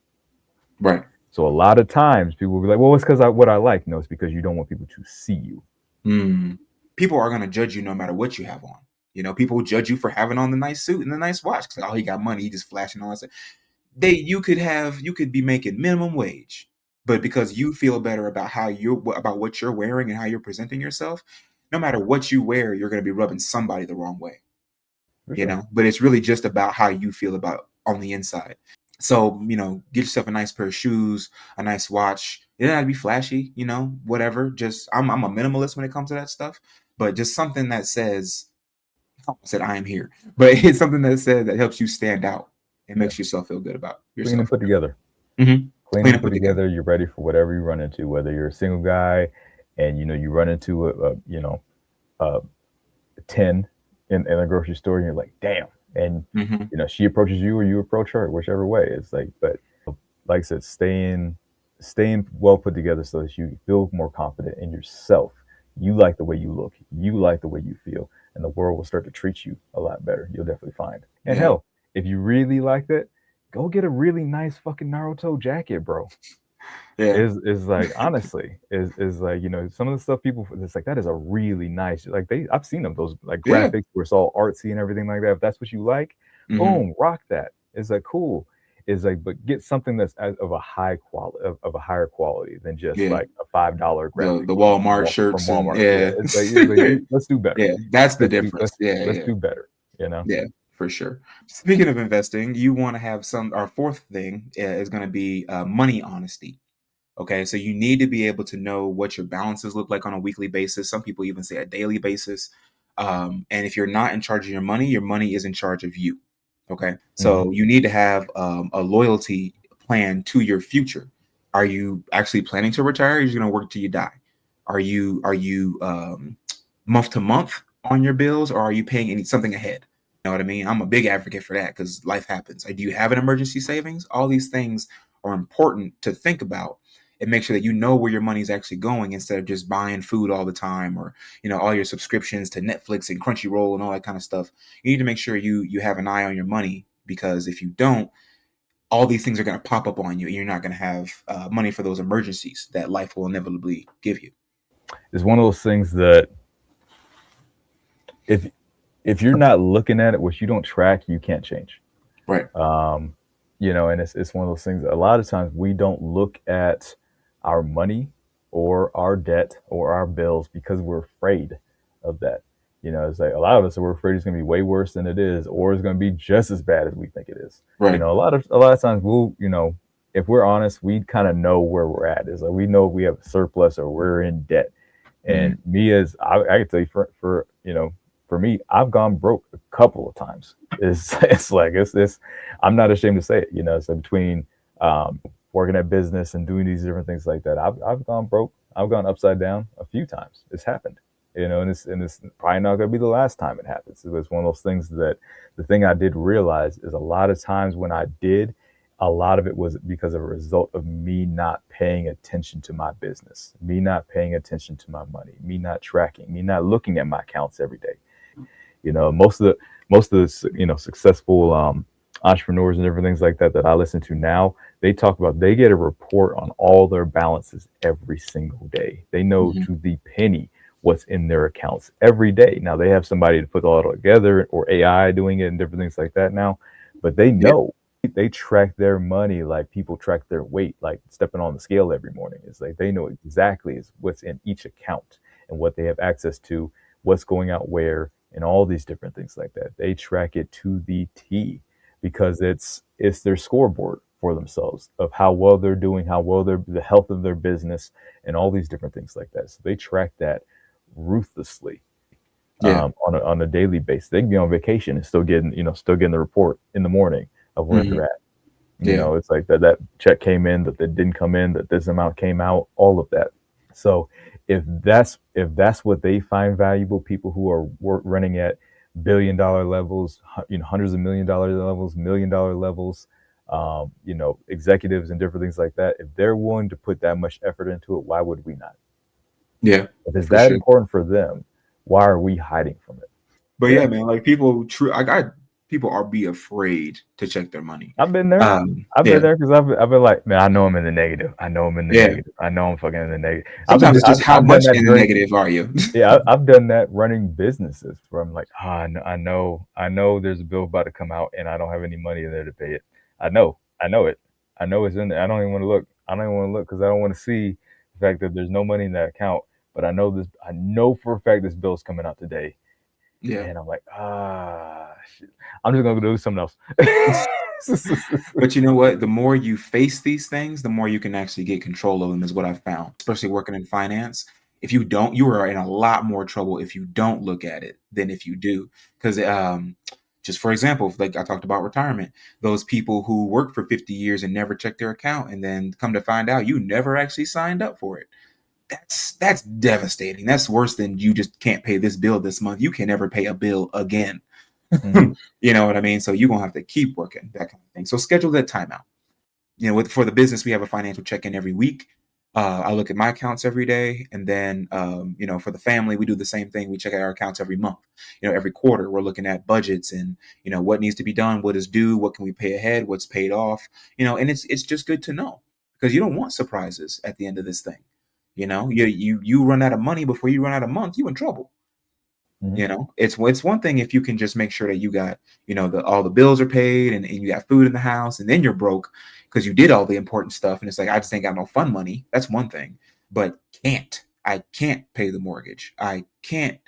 Right. So a lot of times people will be like, "Well, it's because what I like." No, it's because you don't want people to see you. Mm. People are gonna judge you no matter what you have on. People will judge you for having on the nice suit and the nice watch. 'Cause, oh, he got money, he just flashing all that stuff. You could be making minimum wage, but because you feel better about about what you're wearing and how you're presenting yourself, no matter what you wear, you're gonna be rubbing somebody the wrong way. For sure. But it's really just about how you feel about on the inside. So, get yourself a nice pair of shoes, a nice watch. It doesn't have to be flashy, whatever. Just I'm a minimalist when it comes to that stuff. But just something that says, I said I am here. But it's something that helps you stand out and Yeah. makes yourself feel good about Clean and yourself. put together. Hmm. Clean Clean and and put put together. together. You're ready for whatever you run into. Whether you're a single guy and you run into a 10 in a grocery store and you're like, damn. And Hmm. she approaches you or you approach her, whichever way. It's like, but like I said, staying well put together so that you feel more confident in yourself. You like the way you look, you like the way you feel, and the world will start to treat you a lot better. You'll definitely find. And Yeah. hell, if you really like that, go get a really nice fucking Naruto jacket, bro. Yeah. Is like honestly is like some of the stuff people it's like that is a really nice, like I've seen them, those like Yeah. graphics where it's all artsy and everything like that. If that's what you like, Hmm. boom, rock that. It's like cool. Is like, but get something that's of a of a higher quality than just Yeah. like a $5 The graphic Walmart from shirts and Walmart. Yeah, yeah. it's like let's do better. Yeah. That's the Let's do difference. let's Yeah. let's Yeah. do better. You know, Yeah, for sure. Speaking of investing, you want to have our fourth thing is going to be money honesty. Okay, so you need to be able to know what your balances look like on a weekly basis. Some people even say a daily basis. And if you're not in charge of your money is in charge of you. Okay, hmm so you need to have a loyalty plan to your future. Are you actually planning to retire? Or are you just going to work till you die? Are you month to month on your bills, or are you paying something ahead? You know what I mean? I'm a big advocate for that because life happens. Do you have an emergency savings? All these things are important to think about and make sure that you know where your money is actually going instead of just buying food all the time, or all your subscriptions to Netflix and Crunchyroll and all that kind of stuff. You need to make sure you have an eye on your money, because if you don't, all these things are going to pop up on you and you're not going to have money for those emergencies that life will inevitably give you. it's one of those things that if if you're not looking at it, what you don't track, you can't change. Right. Um, and it's one of those things. A lot of times we don't look at our money or our debt or our bills because we're afraid of that. It's like a lot of us are afraid it's going to be way worse than it is, or it's going to be just as bad as we think it is. Right. A lot of times we'll if we're honest, we kind of know where we're at. It's like we know if we have a surplus or we're in debt. And Mhm. me as I can tell you for for me, I've gone broke a couple of times. It's it's like it's I'm not ashamed to say it. So between working at business and doing these different things like that, I've gone broke. I've gone upside down a few times. It's happened. And it's probably not going to be the last time it happens. It was one of those things that the thing I did realize is a lot of times when I did, a lot of it was because of a result of me not paying attention to my business, me not paying attention to my money, me not tracking, me not looking at my accounts every day. Most of the successful entrepreneurs and different things like that that I listen to now, they talk about they get a report on all their balances every single day. They know Mhm. to the penny what's in their accounts every day. Now they have somebody to put all it together or AI doing it and different things like that now, but they Yeah. know they track their money like people track their weight, like stepping on the scale every morning. It's like they know exactly what's in each account and what they have access to, what's going out where, and all these different things like that. They track it to the T because it's their scoreboard for themselves of how well they're doing, how well they're the health of their business, and all these different things like that. So they track that ruthlessly Yeah. on a daily basis. They can be on vacation and still getting the report in the morning of where Mhm. they're at. Yeah. It's like that check came in, that didn't come in, that this amount came out, all of that. So if that's what they find valuable, people who are running at billion-dollar levels, hundreds of million-dollar levels, million-dollar levels, executives and different things like that, if they're willing to put that much effort into it, why would we not? Yeah. If it's For that sure. important for them, why are we hiding from it? But Yeah, yeah, man, like people, true. I got people are be afraid to check their money. I've been there. I've been Yeah. there because I've been like, man, I know I'm in the negative. I know I'm in the Yeah. negative. I know I'm fucking in the negative. Sometimes it's just how I've done much that in the during. negative are you? Yeah, I've done that running businesses where I'm like, I know there's a bill about to come out and I don't have any money in there to pay it. I know it. I know it's in there. I don't even want to look. I don't even want to look because I don't want to see the fact that there's no money in that account. But I know this. I know for a fact this bill's coming out today, Yeah. and I'm like, shit. I'm just gonna go do something else. But you know what? The more you face these things, the more you can actually get control of them, is what I've found, especially working in finance. If you don't, you are in a lot more trouble if you don't look at it than if you do. Because, just for example, like I talked about retirement, those people who work for 50 years and never check their account and then come to find out you never actually signed up for it. That's devastating. That's worse than you just can't pay this bill this month. You can never pay a bill again. Hmm. You know what I mean? So you're gonna have to keep working, that kind of thing. So schedule that time out. For the business, we have a financial check-in every week. I look at my accounts every day, and then for the family, we do the same thing. We check out our accounts every month. Every quarter, we're looking at budgets and what needs to be done, what is due, what can we pay ahead, what's paid off. And it's just good to know because you don't want surprises at the end of this thing. You run out of money before you run out of month, you in trouble. Hmm. It's one thing if you can just make sure that you got, all the bills are paid and you got food in the house, and then you're broke because you did all the important stuff. And it's like, I just ain't got no fun money. That's one thing. But I can't pay the mortgage. I can't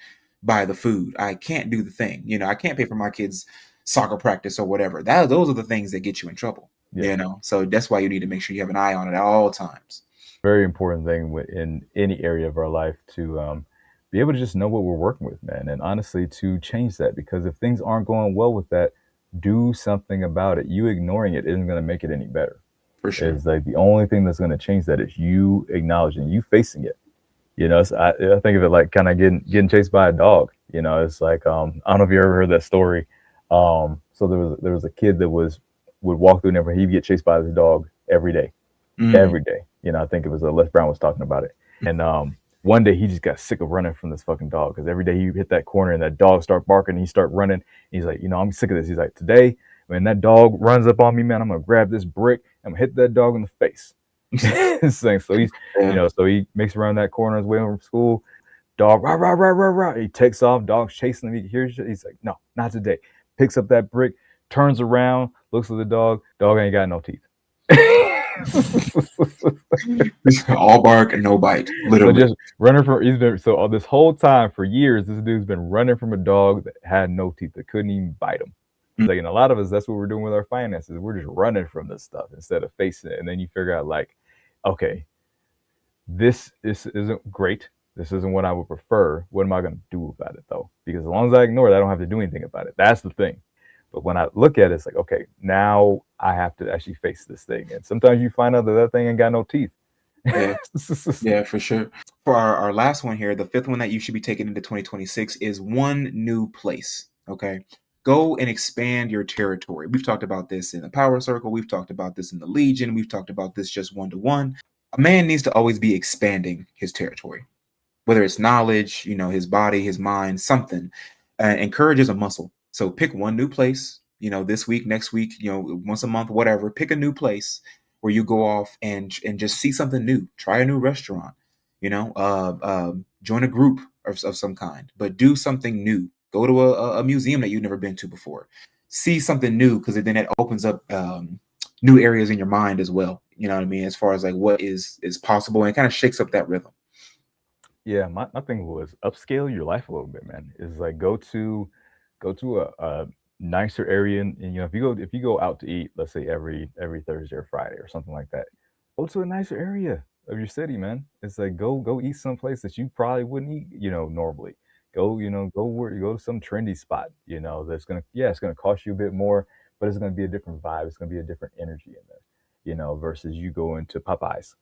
buy the food. I can't do the thing. I can't pay for my kids' soccer practice or whatever. Those are the things that get you in trouble. Yeah. So that's why you need to make sure you have an eye on it at all times. Very important thing in any area of our life to be able to just know what we're working with, man, and honestly to change that because if things aren't going well with that, do something about it. You ignoring it isn't going to make it any better. For sure. It's like the only thing that's going to change that is you acknowledging, you facing it. So I think of it like kind of getting chased by a dog. It's like I don't know if you ever heard that story. So there was a kid that would walk through a neighborhood. He'd get chased by this dog Mm, every day. I think it was Les Brown was talking about it. And one day he just got sick of running from this fucking dog because every day he hit that corner and that dog start barking and he start running. He's like, I'm sick of this. He's like, today when that dog runs up on me, man, I'm gonna grab this brick. I'm gonna hit that dog in the face. So yeah. so he makes around that corner on his way home from school. Dog, rah, rah, rah, rah, rah. He takes off. Dog's chasing him. He hears shit. He's like, no, not today. Picks up that brick, turns around, looks at the dog. Dog ain't got no teeth. All bark and no bite, So literally. just running from either so this whole time for years, this dude's been running from a dog that had no teeth that couldn't even bite him. Mm. Like, and a lot of us, that's what we're doing with our finances. We're just running from this stuff instead of facing it. And then you figure out, like, okay, this isn't great. This isn't what I would prefer. What am I going to do about it though? Because as long as I ignore it, I don't have to do anything about it. That's the thing. But when I look at it, it's like, okay, now I have to actually face this thing. And sometimes you find out that that thing ain't got no teeth. Yeah. Yeah, for sure. For our last one here, the fifth one that you should be taking into 2026 is one new place. Okay. Go and expand your territory. We've talked about this in the Power Circle. We've talked about this in the Legion. We've talked about this just one to one. A man needs to always be expanding his territory, whether it's knowledge, his body, his mind, something. And courage is a muscle. So pick one new place, this week, next week, once a month, whatever. Pick a new place where you go off and just see something new. Try a new restaurant, join a group of some kind, but do something new. Go to a museum that you've never been to before. See something new, because then it opens up new areas in your mind as well. You know what I mean? As far as like what is possible, and it kind of shakes up that rhythm. Yeah, my thing was upscale your life a little bit, man. Is like go to a nicer area, and if you go out to eat, let's say every Thursday or Friday or something like that, go to a nicer area of your city, man. It's like go eat someplace that you probably wouldn't eat, normally. Go to some trendy spot, that's gonna, yeah, it's gonna cost you a bit more, but it's gonna be a different vibe. It's gonna be a different energy in there, versus you going to Popeyes,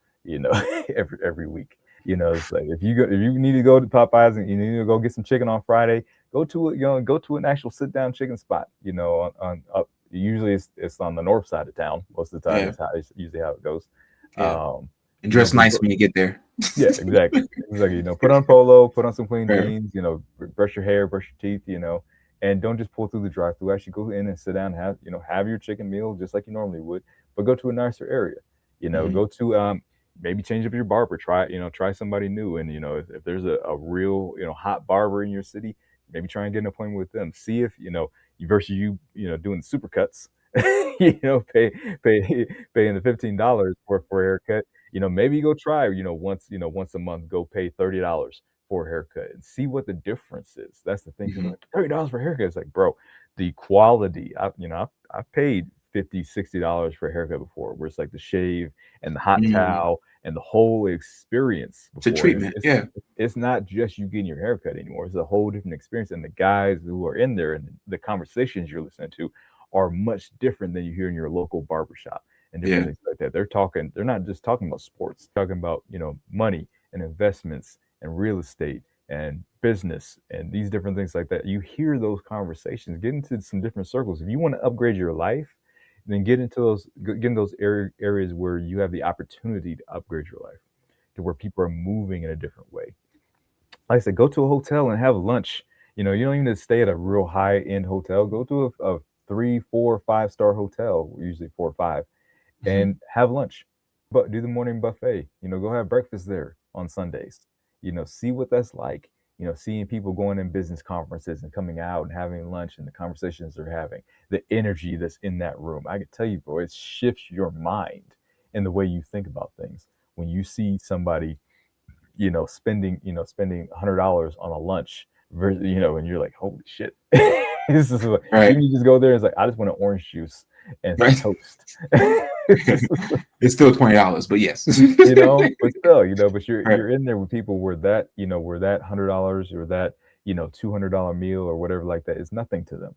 every week. It's like if you need to go to Popeyes and you need to go get some chicken on Friday, go to an actual sit down chicken spot. On up. Usually it's on the north side of town. Most of the time, Yeah, it's how it's usually how it goes. yeah. Um, And dress but nice when you get there. yeah, exactly. Exactly. Put on polo, put on some clean Right. jeans, brush your hair, brush your teeth, and don't just pull through the drive through. Actually go in and sit down and have your chicken meal just like you normally would, but go to a nicer area. Hmm. Go to maybe change up your barber, try somebody new. And if there's a real, hot barber in your city, maybe try and get an appointment with them. See if, versus doing the supercuts, paying the $15 for a haircut. Maybe go try, once a month, go pay $30 for a haircut and see what the difference is. That's the thing. People are Hmm. like, $30 for a haircut. It's like, bro, the quality. I've paid $50, $60 for a haircut before, where it's like the shave and the hot Mm. towel and the whole experience It's a before. And treatment. Yeah. it's not just you getting your haircut anymore. It's a whole different experience. And the guys who are in there and the conversations you're listening to are much different than you hear in your local barbershop and different Yeah. things like that. They're not just talking about sports, they're talking about, money and investments and real estate and business and these different things like that. You hear those conversations, get into some different circles. If you want to upgrade your life, then get in those areas where you have the opportunity to upgrade your life, to where people are moving in a different way. Like I said, go to a hotel and have lunch. You don't even need to stay at a real high end hotel. Go to a 3, 4, 5 star hotel, usually 4 or 5, Hmm. and have lunch. But do the morning buffet. Go have breakfast there on Sundays. See what that's like. Seeing people going in business conferences and coming out and having lunch and the conversations they're having, the energy that's in that room. I can tell you, bro, it shifts your mind and the way you think about things when you see somebody, spending $100 on a lunch, versus, and you're like, holy shit. This is what, Right. even you just go there and it's like, I just want an orange juice and some Right. toast. It's still $20, but yes. But still, but you're Right. you're in there with people where that $100 or that, $200 meal or whatever like that is nothing to them.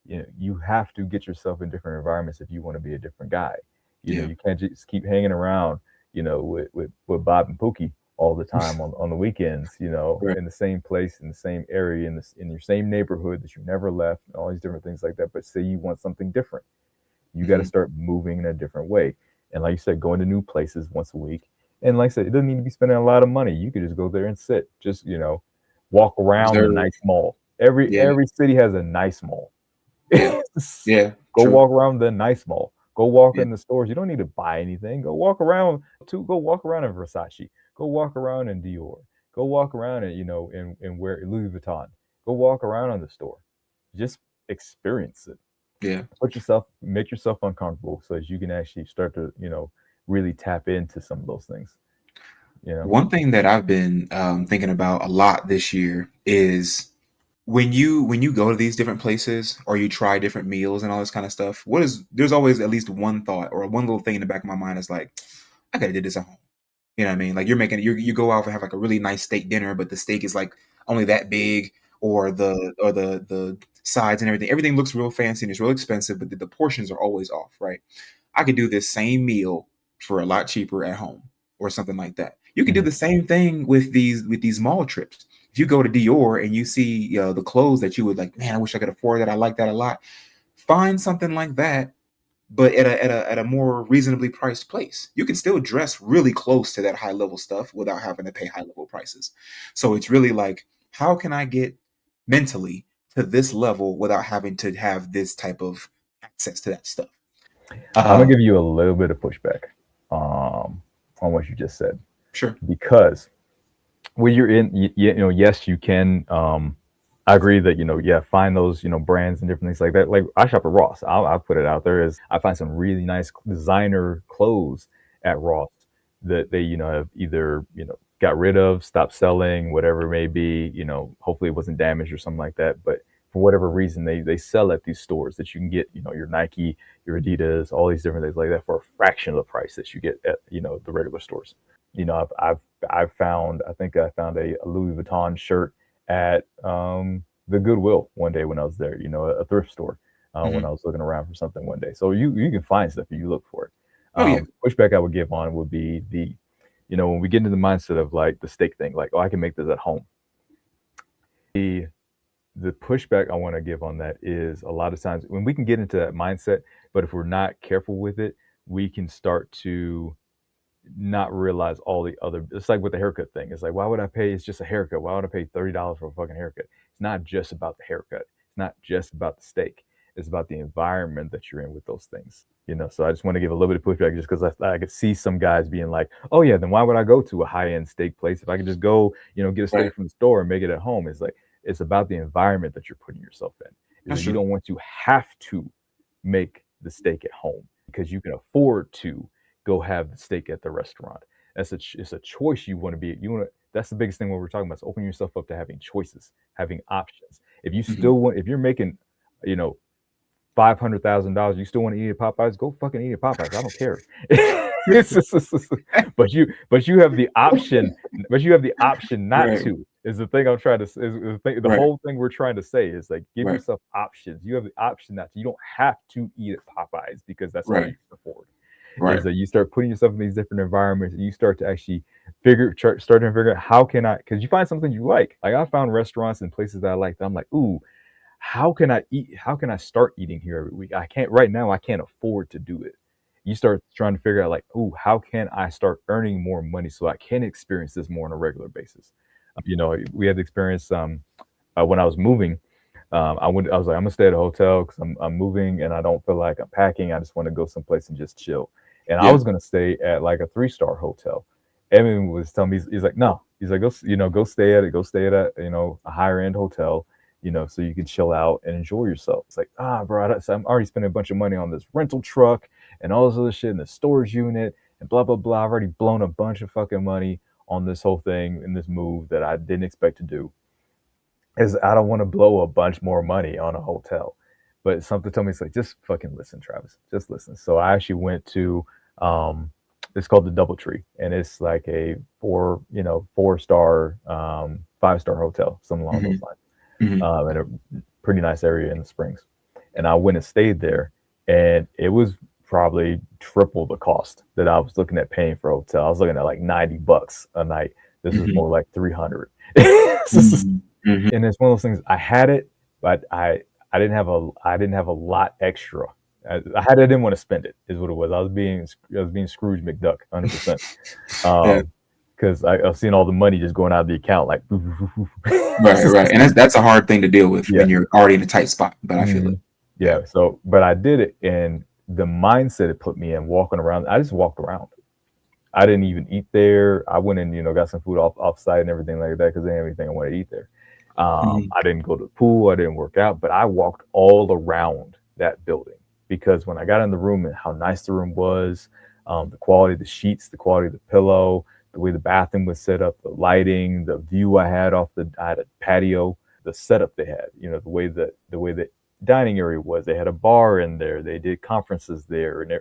You have to get yourself in different environments if you want to be a different guy. Yeah. You can't just keep hanging around, with Bob and Pookie all the time on the weekends, Right. in the same place, in the same area, in your same neighborhood that you never left, and all these different things like that. But say you want something different, you got to Hmm. start moving in a different way. And like you said, going to new places once a week. And like I said, it doesn't need to be spending a lot of money. You could just go there and sit, just, walk around the Observe. nice mall. Every Yeah. every city has a nice mall. Yeah. Yeah. Go True. walk around the nice mall. Go walk Yeah. in the stores. You don't need to buy anything. Go walk around in Versace. Go walk around in Dior. Go walk around in where Louis Vuitton. Go walk around in the store. Just experience it. Yeah. Make yourself uncomfortable so that you can actually start to, really tap into some of those things. You know? One thing that I've been thinking about a lot this year is when you go to these different places or you try different meals and all this kind of stuff, there's always at least one thought or one little thing in the back of my mind is like, I could have did this at home. You know what I mean? Like you go out and have like a really nice steak dinner, but the steak is like only that big, or the sides and everything looks real fancy and it's real expensive, but the portions are always off, right? I could do this same meal for a lot cheaper at home or something like that. You can do Mhm. the same thing with these mall trips. If you go to Dior and you see the clothes that you would like, man, I wish I could afford that. I like that a lot. Find something like that, but at a more reasonably priced place. You can still dress really close to that high level stuff without having to pay high level prices. So it's really like, how can I get mentally to this level without having to have this type of access to that stuff? I'm gonna Uh, give you a little bit of pushback on what you just said, sure. because when you're in, yes, you can. I agree that yeah, find those brands and different things like that. Like I shop at Ross. I'll put it out there as I find some really nice designer clothes at Ross that they have either got rid of, stopped selling, whatever it may be. Hopefully it wasn't damaged or something like that. But for whatever reason, they sell at these stores that you can get your Nike, your Adidas, all these different things like that for a fraction of the price that you get at the regular stores. I've found, I think I found a Louis Vuitton shirt at the Goodwill one day when I was there, a thrift store, when I Hmm. was looking around for something one day. So you can find stuff if you look for it. Oh yeah. Pushback I would give on would be when we get into the mindset of like the steak thing, like, oh, I can make this at home. The pushback I want to give on that is a lot of times when we can get into that mindset, but if we're not careful with it, we can start to not realize all the other. It's like with the haircut thing. It's like, why would I pay? It's just a haircut. Why would I pay $30 for a fucking haircut? It's not just about the haircut. It's not just about the steak. It's about the environment that you're in with those things. So I just want to give a little bit of pushback just because I could see some guys being like, oh yeah, then why would I go to a high end steak place if I could just go, get a Right. steak from the store and make it at home? It's like it's about the environment that you're putting yourself in. Is That's that you true. don't want to have to make the steak at home because you can afford to go have the steak at the restaurant. It's a choice you want to be. You want to. That's the biggest thing what we're talking about. Is opening yourself up to having choices, having options. Hmm. If you're making, you know, $500,000, you still want to eat at Popeyes, go fucking eat at Popeyes. I don't care. But you have the option. But you have the option not Right. to. Is the thing I'm trying to. Is the Right. whole thing we're trying to say is like give Right. yourself options. You have the option not to. You don't have to eat at Popeyes because that's all Right. you can afford. Is Right. that you start putting yourself in these different environments and you start to actually start to figure out how can I, because you find something you like. Like I found restaurants and places that I like that I'm like, ooh, how can I eat? How can I start eating here every week? I can't right now. I can't afford to do it. You start trying to figure out like, ooh, how can I start earning more money so I can experience this more on a regular basis? We had the experience when I was moving. I went. I was like, I'm gonna stay at a hotel because I'm moving and I don't feel like I'm packing. I just want to go someplace and just chill. And I Yeah. was gonna stay at like a 3-star hotel. Evan was telling me he's like, no, he's like, go stay at it, go stay at a higher end hotel, so you can chill out and enjoy yourself. It's like, bro, I'm already spending a bunch of money on this rental truck and all this other shit in the storage unit and blah blah blah. I've already blown a bunch of fucking money on this whole thing in this move that I didn't expect to do is I don't want to blow a bunch more money on a hotel. But something told me it's like just fucking listen, Travis. Just listen. So I actually went to it's called the Doubletree, and it's like a 4-star, 5-star hotel, something along Hmm. those lines, Hmm. in a pretty nice area in the Springs. And I went and stayed there, and it was probably triple the cost that I was looking at paying for a hotel. I was looking at like $90 a night. This is Hmm. more like 300. Hmm. Hmm. And it's one of those things. I had it, but I didn't have a lot extra. I had it, I didn't want to spend it. Is what it was. I was being Scrooge McDuck, 100%. Yeah. Because I was seeing all the money just going out of the account, like, Right. Right. And that's a hard thing to deal with yeah. when you're already in a tight spot. But I feel Hmm. it. Yeah. Yeah. So, but I did it, and the mindset it put me in, walking around. I just walked around. I didn't even eat there. I went and got some food off site and everything like that because they didn't have anything I wanted to eat there. Hmm. I didn't go to the pool. I didn't work out, but I walked all around that building because when I got in the room and how nice the room was, the quality of the sheets, the quality of the pillow, the way the bathroom was set up, the lighting, the view I had I had a patio, the setup they had, the way that dining area was. They had a bar in there. They did conferences there, and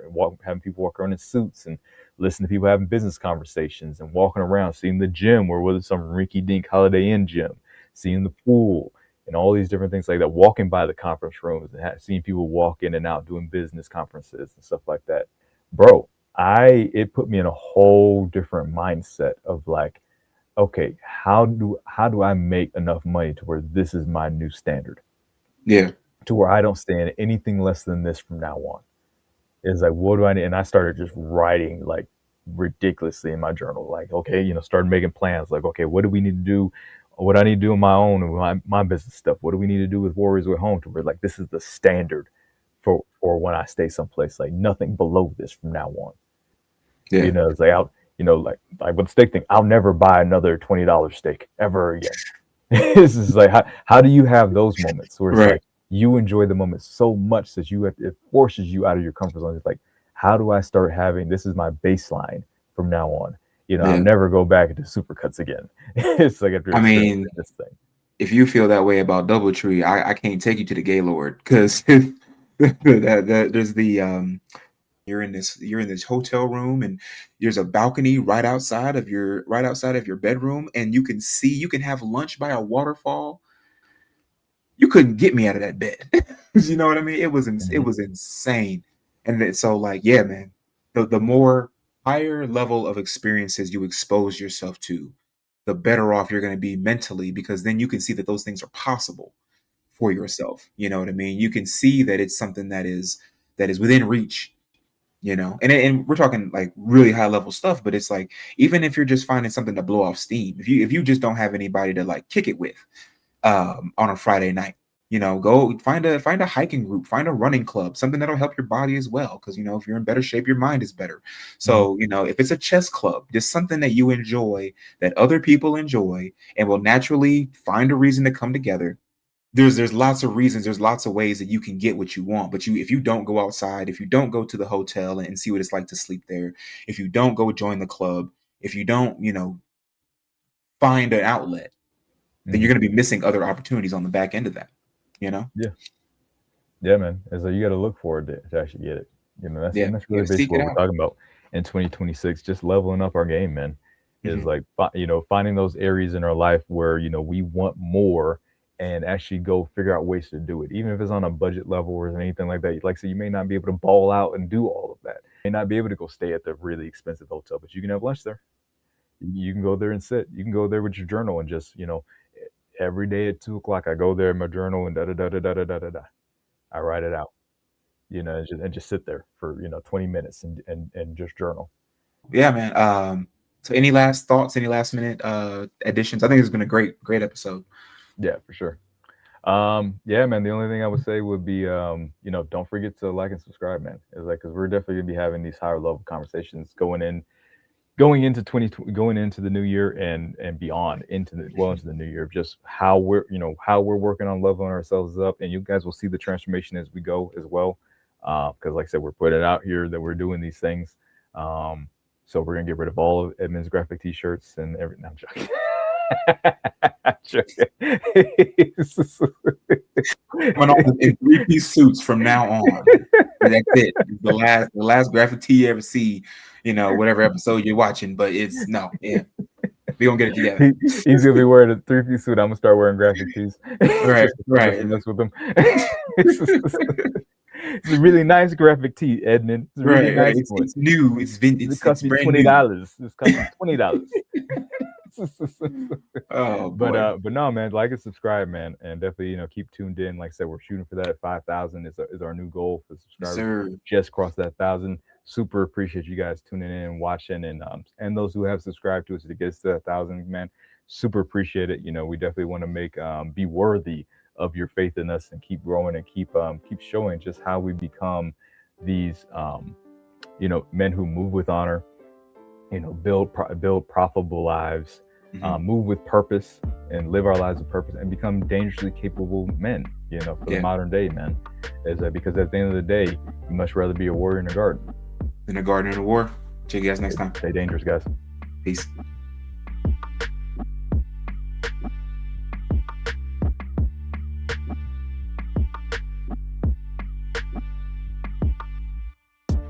having people walk around in suits and listen to people having business conversations and walking around, seeing the gym, or whether it's some rinky dink Holiday Inn gym, seeing the pool and all these different things like that, walking by the conference rooms and seeing people walk in and out doing business conferences and stuff like that. Bro, it put me in a whole different mindset of like, okay, how do I make enough money to where this is my new standard? Yeah. To where I don't stand anything less than this from now on. Is like, what do I need? And I started just writing like ridiculously in my journal. Like, okay, started making plans. Like, okay, what do we need to do? What I need to do on my own and my business stuff. What do we need to do with Warriors Way Home? To where like this is the standard for when I stay someplace. Like nothing below this from now on. Yeah. It's like like with the steak thing, I'll never buy another $20 steak ever again. This is like, how do you have those moments where it's Right. like you enjoy the moment so much that it forces you out of your comfort zone? It's like, how do I start having, this is my baseline from now on? I'll Yeah. never go back into supercuts again. It's like after I mean, experiencing this thing. if you feel that way about DoubleTree, I can't take you to the Gaylord because there's you're in this hotel room and there's a balcony right outside of your bedroom, and you can have lunch by a waterfall. You couldn't get me out of that bed. You know what I mean? It was it Mhm. was insane. And so like, yeah, man, the more higher level of experiences you expose yourself to, the better off you're going to be mentally, because then you can see that those things are possible for yourself. You know what I mean? You can see that it's something that is within reach. And we're talking like really high level stuff, but it's like, even if you're just finding something to blow off steam, if you just don't have anybody to like kick it with on a Friday night, go find a hiking group, find a running club, something that'll help your body as well, because if you're in better shape, your mind is better. Mhm. So if it's a chess club, just something that you enjoy, that other people enjoy, and will naturally find a reason to come together. There's lots of reasons, there's lots of ways that you can get what you want, but if you don't go outside, if you don't go to the hotel and see what it's like to sleep there, if you don't go join the club, if you don't find an outlet, then you're Mhm. going to be missing other opportunities on the back end of that. You know? Yeah. Yeah, man. It's like you got to look for it to actually get it. Yeah, That's you really got to seek basically it what we're out. talking about in 2026. Just leveling up our game, man. Is Mhm. like finding those areas in our life where we want more, and actually go figure out ways to do it, even if it's on a budget level or anything like that. Like I said, you may not be able to ball out and do all of that. You may not be able to go stay at the really expensive hotel, but you can have lunch there. You can go there and sit. You can go there with your journal and just every day at 2 o'clock, I go there in my journal and da da da da da da da da da. I write it out, and just sit there for 20 minutes and just journal. Yeah, man. So any last thoughts, any last minute additions? I think it's been a great episode. Yeah, for sure. Yeah, man. The only thing I would say would be, don't forget to like and subscribe, man. It's like, because we're definitely gonna be having these higher level conversations going into the new year and beyond, into the new year, just how we're working on leveling ourselves up, and you guys will see the transformation as we go as well. Because like I said, we're putting it out here that we're doing these things. Um, so we're gonna get rid of all of Edmund's graphic T-shirts and everything. No, I'm joking. I'm joking. Coming on in three-piece suits from now on. And that's it. The last graphic tee you ever see, whatever episode you're watching. But it's no, yeah. We're gonna get it together. He's gonna be wearing a three-piece suit. I'm gonna start wearing graphic tees Right, just right, to mess with him. It's a really nice graphic tee, Edmund. It's a really right. nice It's one. new. It It's cost me brand twenty new. dollars. It's cost me $20. Oh but boy. uh, but no, man, like and subscribe, man, and definitely keep tuned in. Like I said, we're shooting for that 5,000 is our new goal for Yes, subscribers. sir. Just crossed that 1,000. Super appreciate you guys tuning in and watching, and those who have subscribed to us to get us to 1,000, man. Super appreciate it. We definitely want to make be worthy of your faith in us and keep growing and keep showing just how we become these men who move with honor, build profitable lives, Mhm. move with purpose, and live our lives with purpose, and become dangerously capable men. For the Yeah. modern day, man, is that because at the end of the day, you much rather be a warrior in the garden. In the garden of the war. Check you guys next time. Stay dangerous, guys. Peace.